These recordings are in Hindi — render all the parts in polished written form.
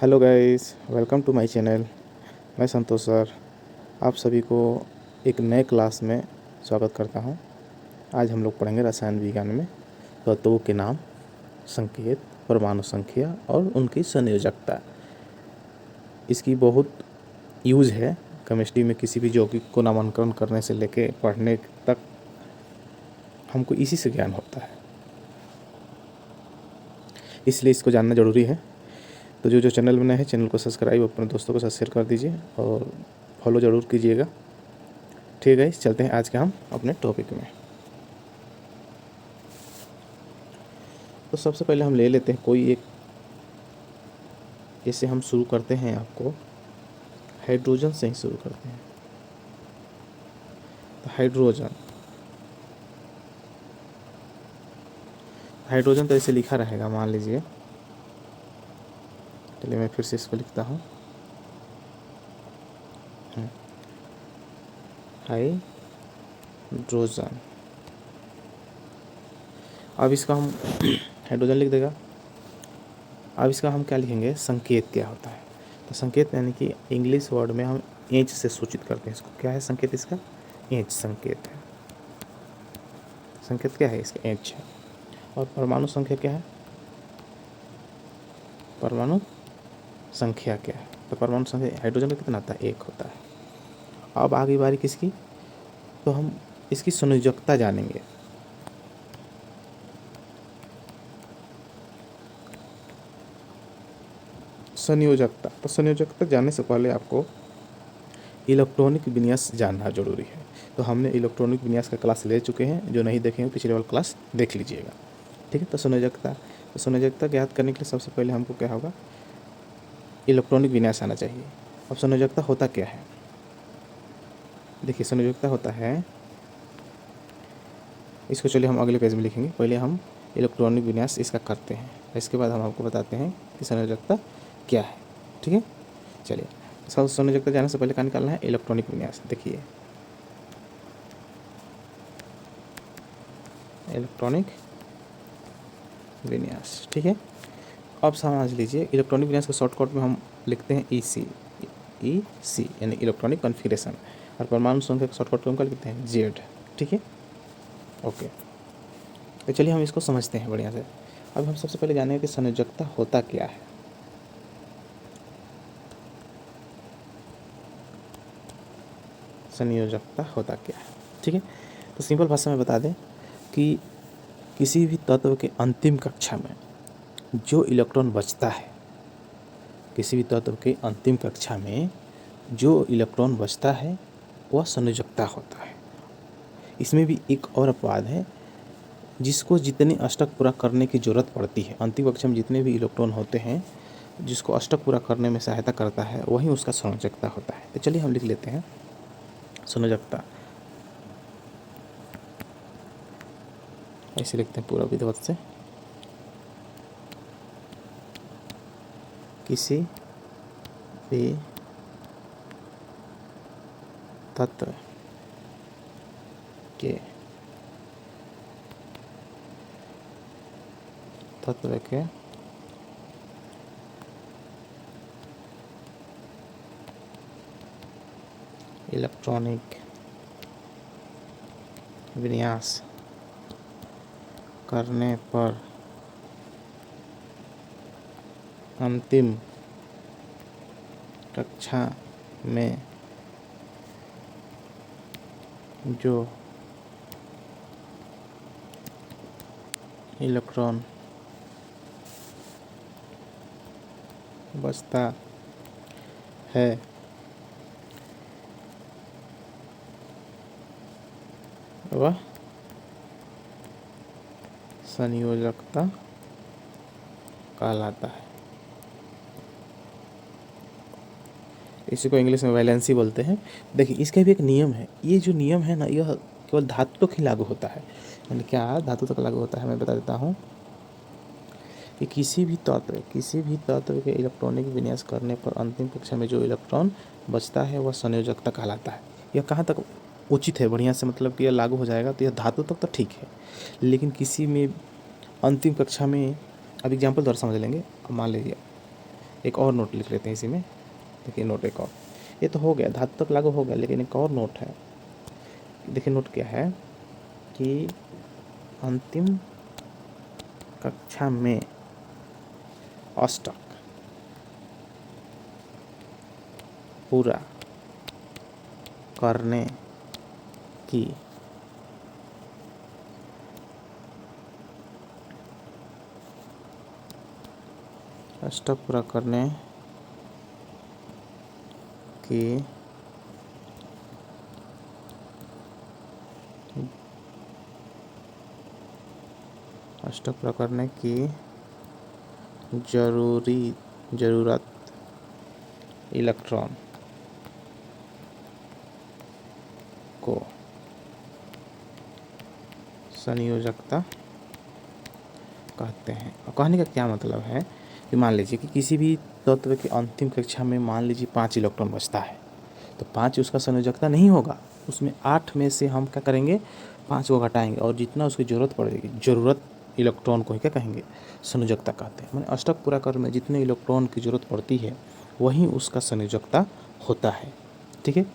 Hello guys, welcome to my channel. मैं संतोष सर आप सभी को एक नए क्लास में स्वागत करता हूं। आज हम लोग पढ़ेंगे रसायन विज्ञान में तत्वों के नाम, संकेत, परमाणु संख्या और उनकी संयोजकता। इसकी बहुत यूज़ है केमिस्ट्री में। किसी भी यौगिक को नामांकन करने से लेके पढ़ने तक हमको इसी से ज्ञान होता है, इसलिए इसको जानना ज़रूरी है। तो जो चैनल बना है, चैनल को सब्सक्राइब अपने दोस्तों के साथ शेयर कर दीजिए और फॉलो ज़रूर कीजिएगा। ठीक है, चलते हैं आज के हम अपने टॉपिक में। तो सबसे पहले हम ले लेते हैं कोई एक, जैसे हम शुरू करते हैं, आपको हाइड्रोजन से ही शुरू करते हैं। तो हाइड्रोजन तो ऐसे लिखा रहेगा, मान लीजिए। चलिए मैं फिर से इसको लिखता हूँ, हाइड्रोजन। अब इसका हम हाइड्रोजन लिख देगा। अब इसका हम क्या लिखेंगे, संकेत क्या होता है। तो संकेत यानी कि इंग्लिश वर्ड में हम एच से सूचित करते हैं इसको। क्या है संकेत इसका? एच संकेत है। संकेत क्या है इसका? एच है। और परमाणु संख्या क्या है? परमाणु संख्या क्या है? तो परमाणु संख्या हाइड्रोजन का कितना आता है? एक होता है। अब आगे बारी किसकी? तो हम इसकी संयोजकता जानेंगे। संयोजकता, तो संयोजकता जानने से पहले आपको इलेक्ट्रॉनिक विन्यास जानना जरूरी है। तो हमने इलेक्ट्रॉनिक विन्यास का क्लास ले चुके हैं, जो नहीं देखेंगे पिछले वाला क्लास देख लीजिएगा। ठीक है। तो संयोजकता ज्ञात करने के लिए सबसे पहले हमको क्या होगा, इलेक्ट्रॉनिक विन्यास आना चाहिए। अब संयोजकता होता क्या है? देखिए, संयोजकता होता है, इसको चलिए हम अगले पेज में लिखेंगे। पहले हम इलेक्ट्रॉनिक विन्यास इसका करते हैं, इसके बाद हम आपको बताते हैं कि संयोजकता क्या है। ठीक है। चलिए, संयोजकता जानने से पहले क्या निकालना है? इलेक्ट्रॉनिक विन्यास। देखिए, इलेक्ट्रॉनिक विन्यास। ठीक है। अब समझ लीजिए, इलेक्ट्रॉनिक विन्यास के शॉर्टकट में हम लिखते हैं EC यानी इलेक्ट्रॉनिक कॉन्फ़िगरेशन। और परमाणु संख्या के शॉर्टकट में हम क्या लिखते हैं? Z। ठीक है, ओके। तो चलिए हम इसको समझते हैं बढ़िया से। अब हम सबसे पहले जानेंगे कि संयोजकता होता क्या है। संयोजकता होता क्या है? ठीक है। तो सिंपल भाषा में बता दें कि किसी भी तत्व के अंतिम कक्षा में जो इलेक्ट्रॉन बचता है, किसी भी तत्व के अंतिम कक्षा में जो इलेक्ट्रॉन बचता है वह संयोजकता होता है। इसमें भी एक और अपवाद है, जिसको जितने अष्टक पूरा करने की ज़रूरत पड़ती है, अंतिम कक्षा में जितने भी इलेक्ट्रॉन होते हैं जिसको अष्टक पूरा करने में सहायता करता है, वही उसका संयोजकता होता है। तो चलिए हम लिख लेते हैं संयोजकता। ऐसे लिखते हैं पूरा विधिवत से। किसी भी तत्व के इलेक्ट्रॉनिक विन्यास करने पर अंतिम कक्षा में जो इलेक्ट्रॉन बचता है वह संयोजकता कहलाता है। इसी को इंग्लिश में वैलेंसी बोलते हैं। देखिए, इसका भी एक नियम है। ये जो नियम है ना, यह केवल धातु तक ही लागू होता है। यानी क्या धातु तक लागू होता है, मैं बता देता हूँ कि किसी भी तत्व के इलेक्ट्रॉनिक विन्यास करने पर अंतिम कक्षा में जो इलेक्ट्रॉन बचता है वह संयोजकता कहलाता है। यह कहाँ तक उचित है? बढ़िया से, मतलब कि यह लागू हो जाएगा तो यह धातु तक तो ठीक है, लेकिन किसी में अंतिम कक्षा में, अब एग्जाम्पल द्वारा समझ लेंगे। अब मान लीजिए एक और नोट लिख लेते हैं इसी में। देखिए नोट एक और, ये तो हो गया, धातु तक लागू हो गया, लेकिन एक और नोट है। देखिए नोट क्या है कि अंतिम कक्षा में अष्टक पूरा करने की अष्टक पूरा करने की अष्टक पूरा करने की ज़रूरत इलेक्ट्रॉन को संयोजकता कहते हैं। और कहने का क्या मतलब है कि मान लीजिए कि किसी भी तत्व के अंतिम कक्षा में मान लीजिए 5 इलेक्ट्रॉन बचता है, तो 5 उसका संयोजकता नहीं होगा, उसमें 8 में से हम क्या करेंगे, 5 को घटाएंगे और जितना उसकी ज़रूरत पड़ेगी, ज़रूरत इलेक्ट्रॉन को ही क्या कहेंगे, संयोजकता कहते हैं। मैंने अष्टक पूरा करने में जितने इलेक्ट्रॉन की ज़रूरत पड़ती है वही उसका संयोजकता होता है। ठीक है,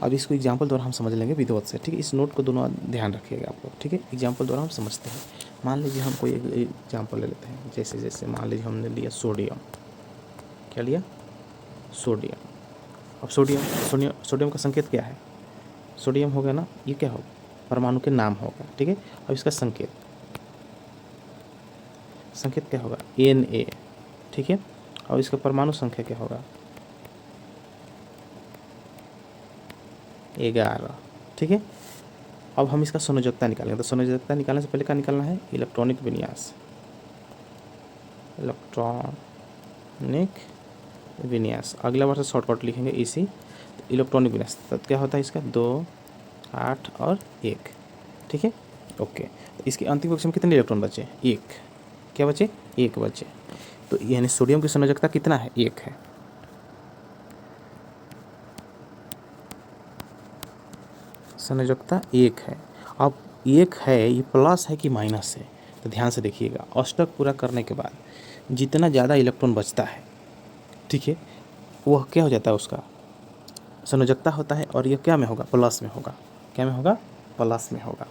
अब इसको एग्जाम्पल द्वारा हम समझ लेंगे विधिवत से। ठीक है, इस नोट को दोनों ध्यान रखिएगा आप लोग। ठीक है, एग्जाम्पल द्वारा हम समझते हैं। मान लीजिए हम कोई एक एग्जाम्पल ले लेते हैं, जैसे मान लीजिए हमने लिया सोडियम। क्या लिया? सोडियम। अब सोडियम का संकेत क्या है? सोडियम हो गया ना, ये क्या होगा, परमाणु के नाम होगा। ठीक है, अब इसका संकेत क्या होगा, Na। ठीक है, और इसका परमाणु संख्या क्या होगा, 11। ठीक है, अब हम इसका संयोजकता निकालेंगे। तो संयोजकता निकालने से पहले क्या निकालना है, इलेक्ट्रॉनिक विन्यास। अगला बार से शॉर्टकट लिखेंगे इसी। तो इलेक्ट्रॉनिक विन्यास तो क्या होता है इसका, 2, 8 और 1। ठीक है, ओके। तो इसके अंतिम कक्षा में कितने इलेक्ट्रॉन बचे, 1। क्या बचे, 1 बचे। तो यानी सोडियम की संयोजकता कितना है, 1 है। संयोजकता 1 है। अब 1 है, ये प्लस है कि माइनस है, तो ध्यान से देखिएगा। अष्टक पूरा करने के बाद जितना ज़्यादा इलेक्ट्रॉन बचता है, ठीक है, वह क्या हो जाता है, उसका संयोजकता होता है। और ये क्या में होगा, प्लस में होगा। क्या में होगा, प्लस में होगा।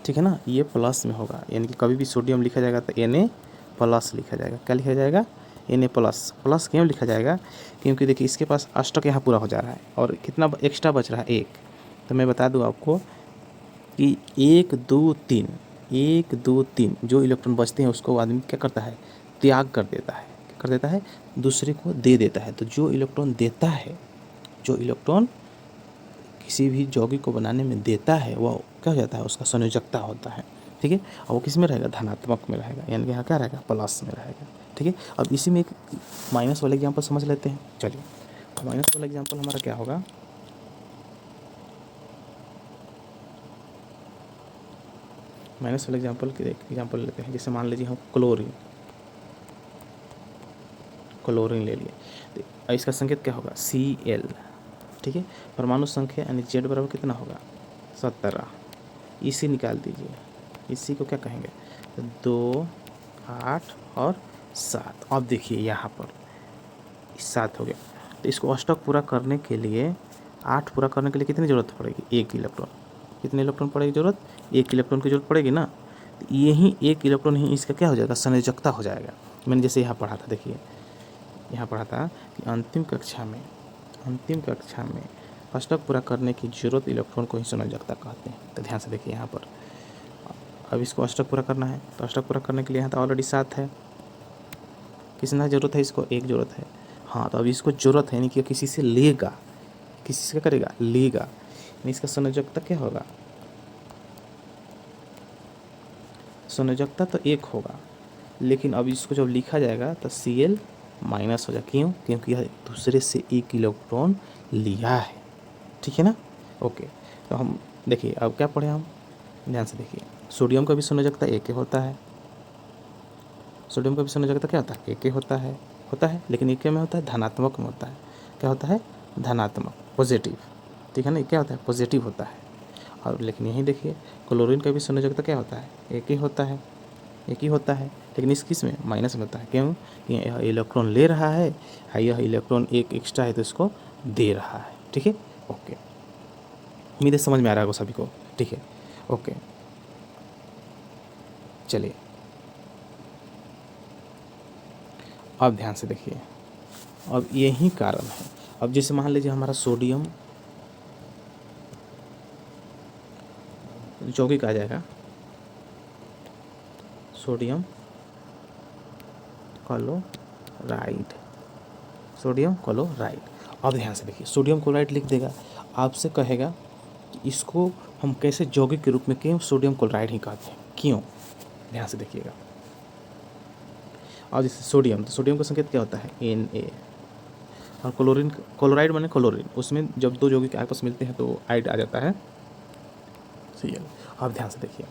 ठीक है ना, ये प्लस में होगा, यानी कि कभी भी सोडियम लिखा जाएगा तो Na प्लस लिखा जाएगा। क्या लिखा जाएगा, Na प्लस। प्लस क्यों लिखा जाएगा, क्योंकि देखिए इसके पास अष्टक यहाँ पूरा हो जा रहा है और कितना एक्स्ट्रा बच रहा है, 1। तो मैं बता दूँ आपको कि 1, 2, 3 जो इलेक्ट्रॉन बचते हैं उसको आदमी क्या करता है, त्याग कर देता है। क्या कर देता है, दूसरे को दे देता है। तो जो इलेक्ट्रॉन देता है, जो इलेक्ट्रॉन किसी भी यौगिक को बनाने में देता है, वह क्या हो जाता है, उसका संयोजकता होता है। ठीक है, और वो किस में रहेगा, धनात्मक में रहेगा, यानी कि यहाँ क्या रहेगा, प्लस में रहेगा। ठीक है, अब इसी में एक माइनस वाला एग्जाम्पल समझ लेते हैं। चलिए, माइनस वाला एग्जाम्पल हमारा क्या होगा, माइनस वाला एग्जाम्पल लेते हैं। जैसे मान लीजिए हम क्लोरीन ले लिए, तो इसका संकेत क्या होगा, Cl। ठीक है, परमाणु संख्या यानी Z बराबर कितना होगा, 17। इसी निकाल दीजिए, इसी को क्या कहेंगे, 2, 8 और 7। अब देखिए यहाँ पर 7 हो गया। तो इसको अष्टक पूरा करने के लिए, 8 पूरा करने के लिए कितनी ज़रूरत पड़ेगी, 1 इलेक्ट्रॉन। कितने इलेक्ट्रॉन पड़ेगी ज़रूरत, 1 इलेक्ट्रॉन की जरूरत पड़ेगी ना। तो यही 1 इलेक्ट्रॉन ही इसका क्या हो जाएगा, संयोजकता हो जाएगा। मैंने जैसे यहाँ पढ़ा था, देखिए यहाँ पढ़ा था कि अंतिम कक्षा में अष्टक पूरा करने की जरूरत इलेक्ट्रॉन को ही संयोजकता कहते हैं। तो ध्यान से देखिए यहाँ पर, अब इसको अष्टक पूरा करना है, तो अष्टक पूरा करने के लिए यहाँ तो ऑलरेडी 7 है। कितना ज़रूरत है, इसको 1 ज़रूरत है। हाँ, तो अब इसको ज़रूरत है, यानी कि किसी से लेगा, किसी से क्या करेगा, लेगा, यानी इसका संयोजकता क्या होगा, संयोजकता तो 1 होगा, लेकिन अब इसको जब लिखा जाएगा तो Cl माइनस हो जाए। क्यों, क्योंकि यह दूसरे से 1 इलेक्ट्रॉन लिया है। ठीक है ना, ओके। तो हम देखिए अब क्या पढ़े हम, ध्यान से देखिए। सोडियम का भी संयोजकता 1 होता है। सोडियम का भी संयोजकता क्या होता है, 1 होता है, लेकिन 1 में होता है, धनात्मक में होता है। क्या होता है, धनात्मक, पॉजिटिव। ठीक है ना, क्या होता है, पॉजिटिव होता है। और लेकिन यहीं देखिए क्लोरीन का भी संयोजकता क्या होता है, 1 ही होता है, लेकिन इस केस में माइनस में होता है। क्यों? यह इलेक्ट्रॉन ले रहा है, यह इलेक्ट्रॉन एक एक्स्ट्रा है तो इसको दे रहा है। ठीक है, ओके, उम्मीद है समझ में आ रहा होगा सभी को। ठीक है, ओके, चलिए अब ध्यान से देखिए। अब यही कारण है। अब जैसे मान लीजिए हमारा सोडियम यौगिक आ जाएगा, सोडियम क्लोराइड, सोडियम क्लोराइड। अब ध्यान से देखिए, सोडियम क्लोराइड लिख देगा, आपसे कहेगा कि इसको हम कैसे यौगिक के रूप में क्यों सोडियम क्लोराइड ही कहते हैं, क्यों? ध्यान से देखिएगा। और जैसे सोडियम, तो सोडियम का संकेत क्या होता है? Na। और क्लोरीन, क्लोराइड माने क्लोरीन, उसमें जब दो यौगिक आपस में मिलते हैं तो आइड आ जाता है Cl। अब ध्यान से देखिए,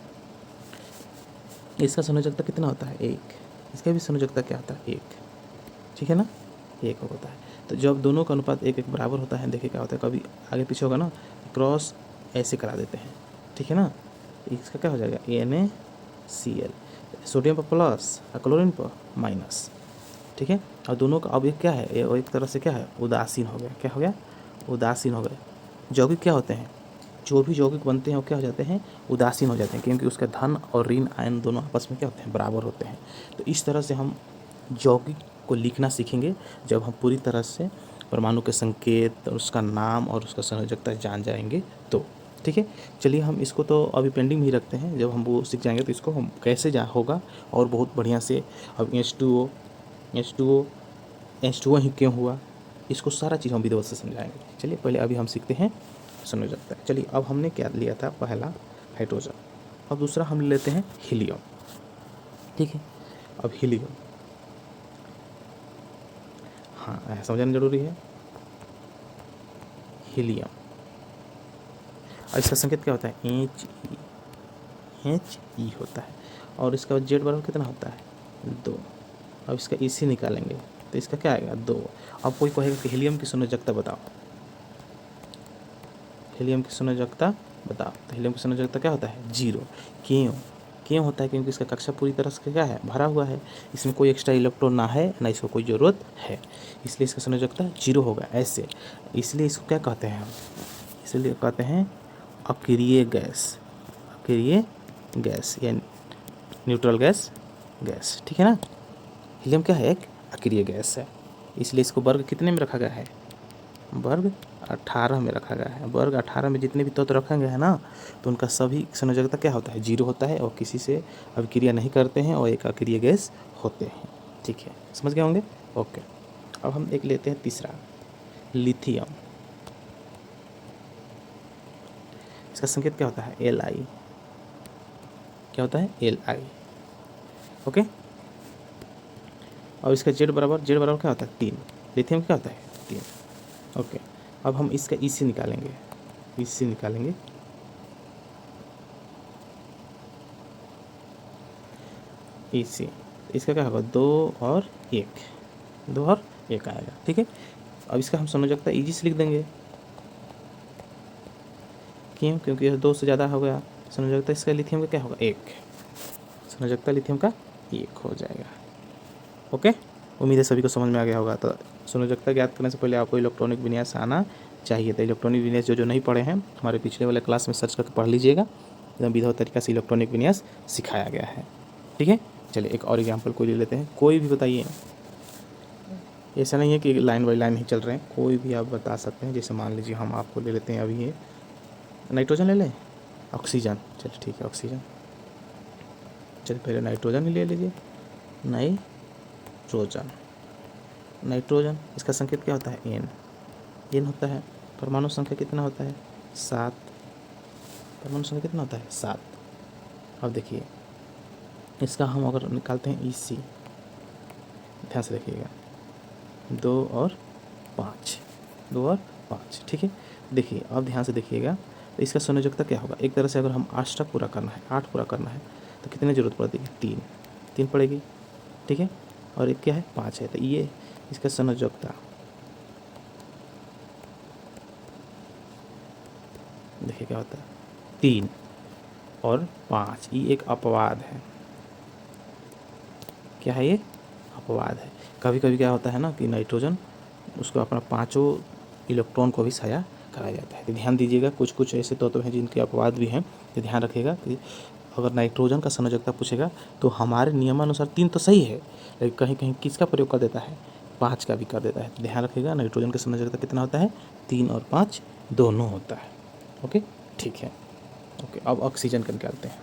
इसका संयोजकता कितना होता है? 1। इसका भी संयोजकता क्या होता है? 1। ठीक है ना, 1 होता है। तो जब दोनों का अनुपात 1 1 बराबर होता है, देखिए क्या होता है, कभी आगे पीछे होगा ना, क्रॉस ऐसे करा देते हैं। ठीक है ना, इसका क्या हो जाएगा? NaCl, सोडियम पर प्लस और क्लोरीन पर माइनस। ठीक है, और दोनों का अब ये क्या है? ये एक तरह से क्या है? उदासीन हो गया। क्या हो गया? उदासीन हो गए। यौगिक क्या होते हैं? जो भी यौगिक बनते हैं वो क्या हो जाते हैं? उदासीन हो जाते हैं, क्योंकि उसका धन और ऋण आयन दोनों आपस में क्या होते हैं? बराबर होते हैं। तो इस तरह से हम यौगिक को लिखना सीखेंगे जब हम पूरी तरह से परमाणु के संकेत, उसका नाम और उसका संयोजकता जान जाएंगे तो। ठीक है, चलिए हम इसको तो अभी पेंडिंग में ही रखते हैं, जब हम वो सीख जाएंगे तो इसको हम कैसे जा होगा और बहुत बढ़िया से। अब H2O H2O ही क्यों हुआ, इसको सारा चीज़ हम विधिवत से समझाएंगे। चलिए पहले अभी हम सीखते हैं संयोजकता। चलिए अब हमने क्या लिया था? पहला हाइड्रोजन, अब दूसरा हम लेते हैं हीलियम। ठीक है, अब हीलियम, हाँ समझना जरूरी है। हीलियम, और इसका संकेत क्या होता है? He होता है। और इसका जेड बराबर कितना होता है? 2। अब इसका EC निकालेंगे तो इसका क्या आएगा? 2। अब कोई कहेगा कि हीलियम की संयोजकता बताओ, हीलियम की संयोजकता बताओ, तो हीलियम की संयोजकता क्या होता है? 0। क्यों होता है? क्योंकि इसका कक्षा पूरी तरह से क्या है? भरा हुआ है, इसमें कोई एक्स्ट्रा इलेक्ट्रॉन ना है ना इसको कोई ज़रूरत है, इसलिए इसका संयोजकता 0 होगा ऐसे। इसलिए इसको क्या कहते हैं हम? इसलिए कहते हैं अक्रिय गैस, अक्रिय गैस या न्यूट्रल गैस। ठीक है ना, हीलियम क्या है? एक अक्रिय गैस है, इसलिए इसको वर्ग कितने में रखा गया है? वर्ग 18 में रखा गया है। वर्ग 18 में जितने भी तत्व रखे गए हैं ना, तो उनका सभी संयोजकता क्या होता है? 0 होता है, और किसी से अभिक्रिया नहीं करते हैं और एक अक्रिय गैस होते हैं। ठीक है, समझ गए होंगे? ओके, अब हम एक लेते हैं तीसरा, लिथियम। इसका संकेत क्या होता है? Li। क्या होता है? Li। ओके, और इसका जेड बराबर क्या होता है? 3। लिथियम क्या होता है? 3। ओके, अब हम इसका EC निकालेंगे, EC निकालेंगे। EC, इसका क्या होगा? 2 और 1, 2 और 1 आएगा। ठीक है, अब इसका हम संयोजकता EG से लिख देंगे। क्यों? क्योंकि यह 2 से ज़्यादा हो गया। संयोजकता इसका लिथियम का क्या होगा? 1। संयोजकता लिथियम का 1 हो जाएगा। ओके, उम्मीद है सभी को समझ में आ गया होगा। तो संयोजकता ज्ञात करने से पहले आपको इलेक्ट्रॉनिक विन्यास आना चाहिए। तो इलेक्ट्रॉनिक विन्यास जो नहीं पढ़े हैं, हमारे पिछले वाले क्लास में सर्च करके पढ़ लीजिएगा, एकदम विधिवत तरीका से इलेक्ट्रॉनिक विन्यास सिखाया गया है। ठीक है, चलिए एक और एग्जाम्पल कोई ले लेते हैं, कोई भी बताइए। ऐसा नहीं है कि लाइन बाई लाइन ही चल रहे हैं, कोई भी आप बता सकते हैं। जैसे मान लीजिए हम आपको ले लेते हैं अभी ये नाइट्रोजन ले लें, ऑक्सीजन। चलिए ठीक है, ऑक्सीजन। चलिए पहले नाइट्रोजन ही ले लीजिए, नाइट्रोजन, इसका संकेत क्या होता है? N होता है। परमाणु संख्या कितना होता है? 7। परमाणु संख्या कितना होता है? 7। अब देखिए इसका हम अगर निकालते हैं EC, ध्यान से देखिएगा, 2 और 5, 2 और 5। ठीक है, देखिए अब ध्यान से देखिएगा, तो इसका संयोजकता क्या होगा? एक तरह से अगर हम 8 पूरा करना है, 8 पूरा करना है तो कितनी जरूरत पड़ती है? 3 पड़ेगी। ठीक है, और एक क्या है? 5 है, तो ये इसका संयोजकता देखिए क्या होता है? 3 और 5, ये एक अपवाद है। क्या है, ये अपवाद है। कभी कभी क्या होता है ना कि नाइट्रोजन उसको अपना 5 इलेक्ट्रॉन को भी साझा कराया जाता है। तो ध्यान दीजिएगा, कुछ कुछ ऐसे तत्व हैं जिनके अपवाद भी हैं, तो ध्यान रखिएगा कि अगर नाइट्रोजन का संयोजकता पूछेगा तो हमारे नियमानुसार 3 तो सही है, लेकिन कहीं कहीं किसका प्रयोग कर देता है, 5 का भी कर देता है। तो ध्यान रखिएगा, नाइट्रोजन का संयोजकता कितना होता है, 3 और 5 दोनों होता है। ओके, ठीक है। ओके, अब ऑक्सीजन का निकालते हैं,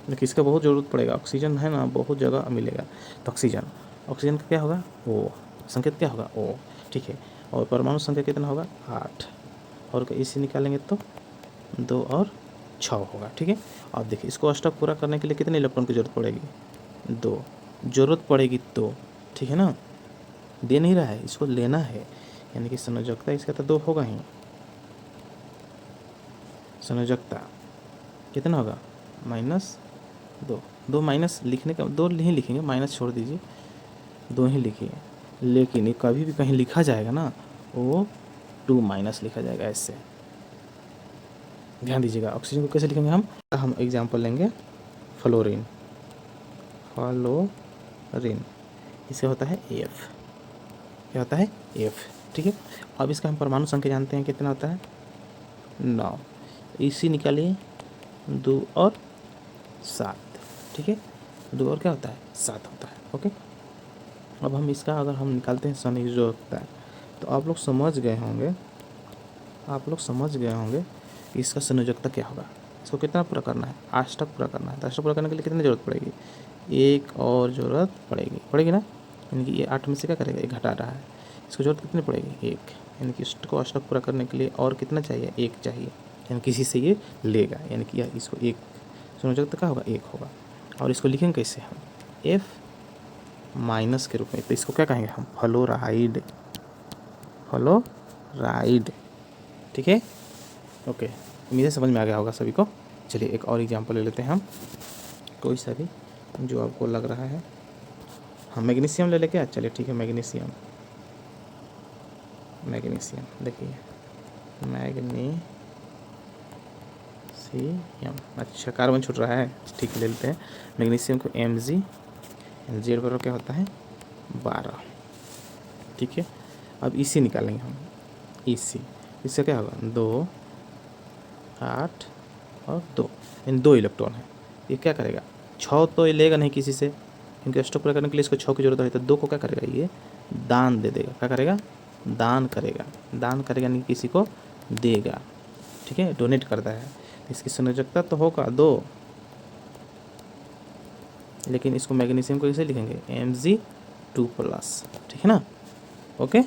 लेकिन इसका बहुत ज़रूरत पड़ेगा। ऑक्सीजन है ना, बहुत जगह मिलेगा। तो ऑक्सीजन का क्या होगा, ओ, संकेत क्या होगा, ओ, ठीक है। और परमाणु संख्या कितना होगा, 8, और इसी निकालेंगे तो 2 और 6 होगा, ठीक है। अब देखिए, इसको अष्टक पूरा करने के लिए कितने इलेक्ट्रॉन की जरूरत पड़ेगी, 2 जरूरत पड़ेगी, तो ठीक है ना, दे नहीं रहा है, इसको लेना है, यानी कि संयोजकता इसका तो 2 होगा ही। संयोजकता कितना होगा, -2, 2 माइनस लिखने का 2 नहीं लिखेंगे, माइनस छोड़ दीजिए, 2 ही लिखिए। लेकिन ये कभी भी कहीं लिखा जाएगा ना, वो 2 माइनस लिखा जाएगा ऐसे, ध्यान दीजिएगा। ऑक्सीजन को कैसे लिखेंगे हम एग्जाम्पल लेंगे, फ्लोरीन, इससे होता है F, क्या होता है, F, ठीक है। अब इसका हम परमाणु संख्या जानते हैं, कितना होता है, 9, इसी निकालिए, 2 और 7, ठीक है, 2 और क्या होता है, 7 होता है। ओके, अब हम इसका अगर हम निकालते हैं संयोजकता, तो आप लोग समझ गए होंगे कि इसका संयोजकता क्या होगा। इसको कितना पूरा करना है, 8 तक पूरा करना है। तो 8 तक पूरा करने के लिए कितनी ज़रूरत पड़ेगी, 1 और ज़रूरत पड़ेगी ना, यानी कि ये 8 में से क्या करेगा, 1 घटा रहा है, इसको ज़रूरत कितनी पड़ेगी, 1, यानी कि इसको 8 तक पूरा करने के लिए और कितना चाहिए, 1 चाहिए, यानी किसी से ये लेगा, यानी कि इसको 1 संयोजकता का होगा, 1 होगा। और इसको लिखेंगे कैसे हम, F माइनस के रूप में। तो इसको क्या कहेंगे हम, फ्लोराइड, ठीक है। ओके, उम्मीद है समझ में आ गया होगा सभी को। चलिए एक और एग्जांपल ले लेते हैं हम, कोई सा भी जो आपको लग रहा है। हम मैग्नीशियम ले लेके, चलिए ठीक है, मैग्नीशियम, देखिए मैग्नीशियम, अच्छा कार्बन छूट रहा है, ठीक है, ले लेते हैं मैग्नीशियम को Mg, जेड बराबर क्या होता है, 12, ठीक है। अब इसी निकालेंगे हम, इससे क्या होगा, 2, 8 और 2, इन 2 इलेक्ट्रॉन है। ये क्या करेगा, 6 तो ये लेगा नहीं किसी से, क्योंकि अष्टक पूरा करने के लिए इसको 6 की जरूरत है। तो 2 को क्या करेगा, ये दान दे देगा, क्या करेगा, दान करेगा यानी किसी को देगा, ठीक है, डोनेट करता है। इसकी संयोजकता तो होगा 2, लेकिन इसको मैग्नीशियम को कैसे लिखेंगे, Mg2+, ठीक है ना। ओके,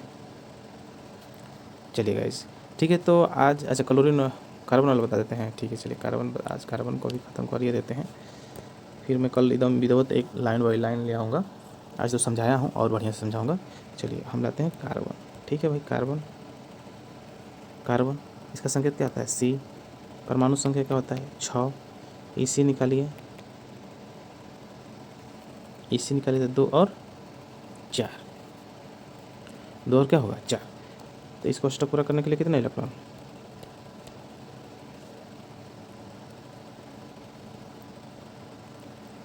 चलिए गाइस, ठीक है। तो आज अच्छा कार्बन वाला बता देते हैं, ठीक है। चलिए आज कार्बन को भी ख़त्म कर ही देते हैं, फिर मैं कल एकदम विधिवत एक लाइन बाई लाइन ले आऊँगा। आज तो समझाया हूँ और बढ़िया से समझाऊँगा। चलिए हम लाते हैं कार्बन, ठीक है भाई। कार्बन इसका संकेत क्या होता है, C, परमाणु संख्या क्या होता है, 6, इसी निकालिए, 2 और 4, 2 और क्या होगा, 4। तो इसको अष्टक पूरा करने के लिए कितना इलेक्ट्रॉन,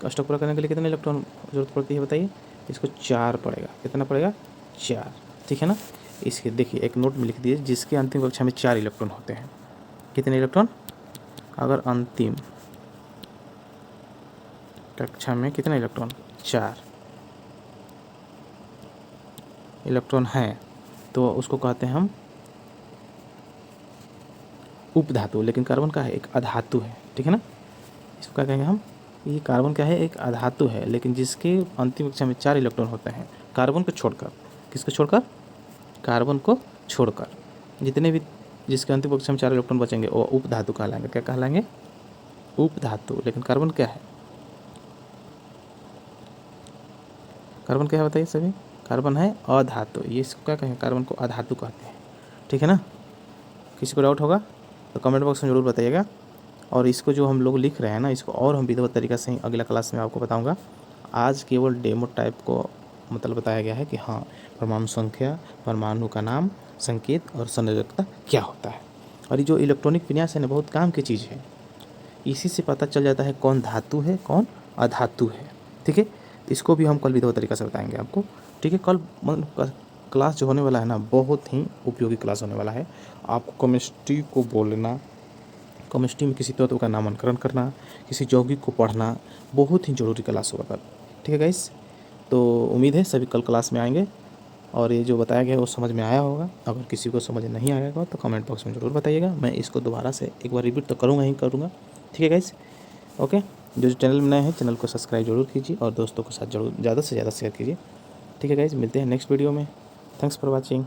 अष्टक पूरा करने के लिए कितने इलेक्ट्रॉन जरूरत पड़ती है बताइए, इसको 4 पड़ेगा, कितना पड़ेगा, 4, ठीक है ना। इसके देखिए एक नोट में लिख दीजिए, जिसके अंतिम कक्षा में 4 इलेक्ट्रॉन होते हैं, कितने इलेक्ट्रॉन, अगर अंतिम कक्षा में कितने इलेक्ट्रॉन, 4 इलेक्ट्रॉन हैं, तो उसको कहते हैं हम उपधातु। लेकिन कार्बन का है एक अधातु है, ठीक है ना। इसको क्या कहेंगे हम, ये कार्बन क्या है, एक अधातु है, लेकिन जिसके अंतिम कक्षा में 4 इलेक्ट्रॉन होते हैं, कार्बन को छोड़कर, किसको छोड़कर, कार्बन को छोड़कर जितने भी जिसके अंतिम कक्षा में 4 इलेक्ट्रॉन बचेंगे वो उपधातु कहलाएंगे। क्या कहलाएंगे, उपधातु। लेकिन कार्बन क्या है, कार्बन क्या है बताइए सभी, कार्बन है अधातु। ये इसको क्या कहें, कार्बन को अधातु कहते हैं, ठीक है ना। किसी को डाउट होगा तो कमेंट बॉक्स में ज़रूर बताइएगा। और इसको जो हम लोग लिख रहे हैं ना, इसको और हम विधिवत तरीक़ा से ही अगला क्लास में आपको बताऊंगा। आज केवल डेमो टाइप को मतलब बताया गया है कि हाँ, परमाणु संख्या, परमाणु का नाम, संकेत और संयोजकता क्या होता है। और ये जो इलेक्ट्रॉनिक विन्यास है ना, बहुत काम की चीज़ है। इसी से पता चल जाता है कौन धातु है, कौन अधातु है। ठीक है, तो इसको भी हम कल विधिवत तरीका से बताएंगे आपको। ठीक है, कल क्लास जो होने वाला है ना, बहुत ही उपयोगी क्लास होने वाला है। आपको केमिस्ट्री को बोलना, केमिस्ट्री में किसी तत्व का नामांकन करना, किसी यौगिक को पढ़ना, बहुत ही जरूरी क्लास होगा कल। ठीक है गाइस, तो उम्मीद है सभी कल क्लास में आएंगे और ये जो बताया गया है वो समझ में आया होगा। अगर किसी को समझ नहीं आया होगा तो कमेंट बॉक्स में ज़रूर बताइएगा, मैं इसको दोबारा से एक बार रिपीट तो करूँगा ही करूँगा। ठीक है गाइस, ओके। जो चैनल में नए हैं चैनल को सब्सक्राइब जरूर कीजिए और दोस्तों के साथ जरूर ज़्यादा से ज़्यादा शेयर कीजिए। ठीक है गाइस, मिलते हैं नेक्स्ट वीडियो में। Thanks for watching.